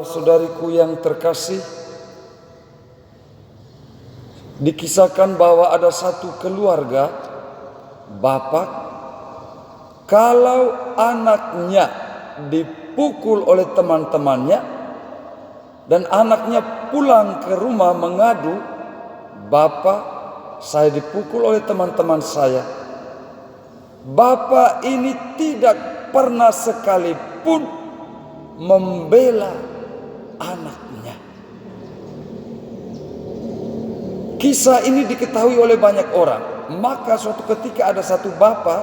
Saudariku yang terkasih, dikisahkan bahwa ada satu keluarga, bapak, kalau anaknya dipukul oleh teman-temannya dan anaknya pulang ke rumah mengadu, "Bapak, saya dipukul oleh teman-teman saya." Bapak ini tidak pernah sekalipun membela anaknya. Kisah ini diketahui oleh banyak orang. Maka suatu ketika ada satu bapak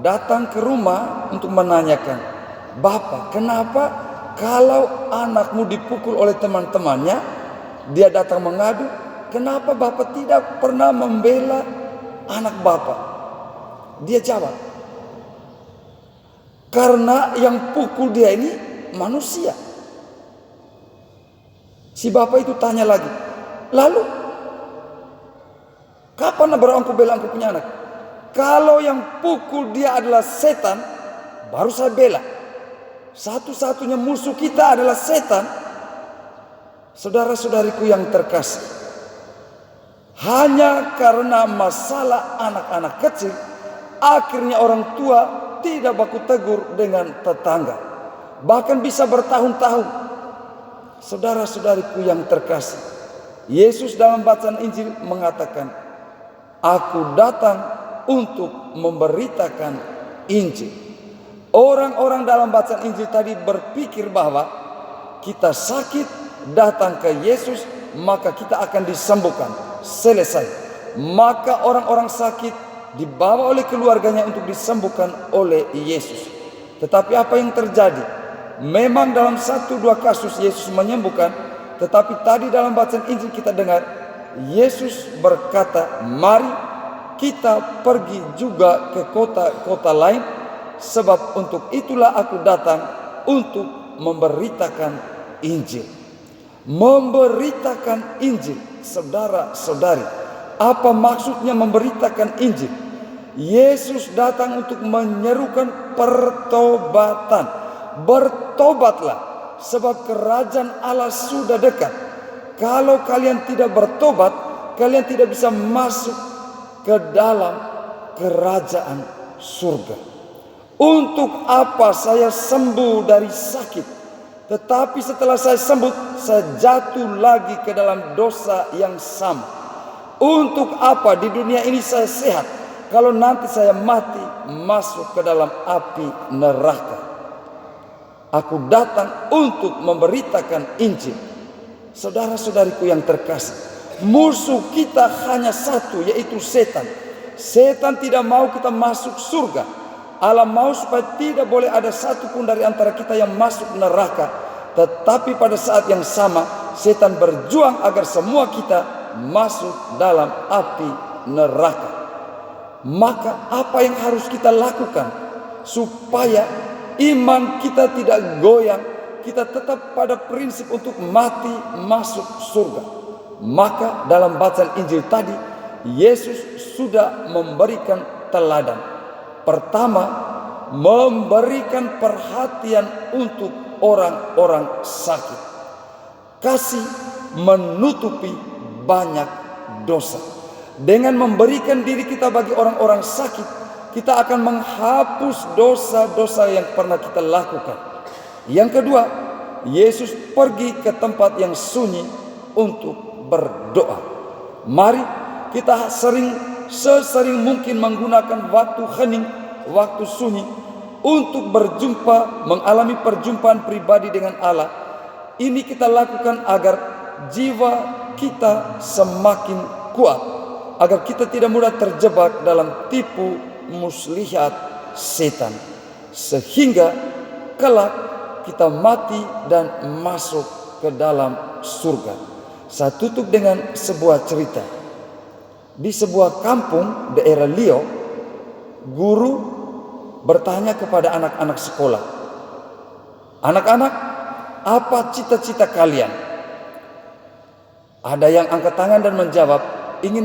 datang ke rumah untuk menanyakan, "Bapak, kenapa kalau anakmu dipukul oleh teman-temannya, dia datang mengadu, kenapa bapak tidak pernah membela anak bapak?" Dia jawab, "Karena yang pukul dia ini manusia." Si bapak itu tanya lagi, "Lalu kapan baru engkau bela engkau punya anak?" "Kalau yang pukul dia adalah setan, baru saya bela. Satu-satunya musuh kita adalah setan." Saudara-saudariku yang terkasih, hanya karena masalah anak-anak kecil, akhirnya orang tua tidak baku tegur dengan tetangga, bahkan bisa bertahun-tahun. Saudara-saudariku yang terkasih, Yesus dalam bacaan Injil mengatakan, "Aku datang untuk memberitakan Injil." Orang-orang dalam bacaan Injil tadi berpikir bahwa kita sakit, datang ke Yesus, maka kita akan disembuhkan. Selesai. Maka orang-orang sakit dibawa oleh keluarganya untuk disembuhkan oleh Yesus. Tetapi apa yang terjadi? Memang dalam 1-2 kasus Yesus menyembuhkan, tetapi tadi dalam bacaan Injil kita dengar Yesus berkata, "Mari kita pergi juga ke kota-kota lain, sebab untuk itulah aku datang untuk memberitakan Injil." Memberitakan Injil, saudara-saudari, apa maksudnya memberitakan Injil? Yesus datang untuk menyerukan pertobatan. Bertobatlah, sebab kerajaan Allah sudah dekat. Kalau kalian tidak bertobat, kalian tidak bisa masuk ke dalam kerajaan surga. Untuk apa saya sembuh dari sakit, tetapi setelah saya sembuh, saya jatuh lagi ke dalam dosa yang sama? Untuk apa di dunia ini saya sehat, kalau nanti saya mati masuk ke dalam api neraka? Aku datang untuk memberitakan Injil. Saudara-saudariku yang terkasih, musuh kita hanya satu, yaitu setan. Setan tidak mau kita masuk surga. Allah mau supaya tidak boleh ada satupun dari antara kita yang masuk neraka. Tetapi pada saat yang sama, setan berjuang agar semua kita masuk dalam api neraka. Maka apa yang harus kita lakukan supaya iman kita tidak goyang, kita tetap pada prinsip untuk mati masuk surga? Maka dalam bacaan Injil tadi, Yesus sudah memberikan teladan. Pertama, memberikan perhatian untuk orang-orang sakit. Kasih menutupi banyak dosa. Dengan memberikan diri kita bagi orang-orang sakit, kita akan menghapus dosa-dosa yang pernah kita lakukan. Yang kedua, Yesus pergi ke tempat yang sunyi untuk berdoa. Mari kita sesering mungkin menggunakan waktu hening, waktu sunyi untuk berjumpa, mengalami perjumpaan pribadi dengan Allah. Ini kita lakukan agar jiwa kita semakin kuat, agar kita tidak mudah terjebak dalam tipu muslihat setan, sehingga kelak kita mati dan masuk ke dalam surga. Saya tutup dengan sebuah cerita. Di sebuah kampung daerah Rio, guru bertanya kepada anak-anak sekolah, "Anak-anak, apa cita-cita kalian?" Ada yang angkat tangan dan menjawab,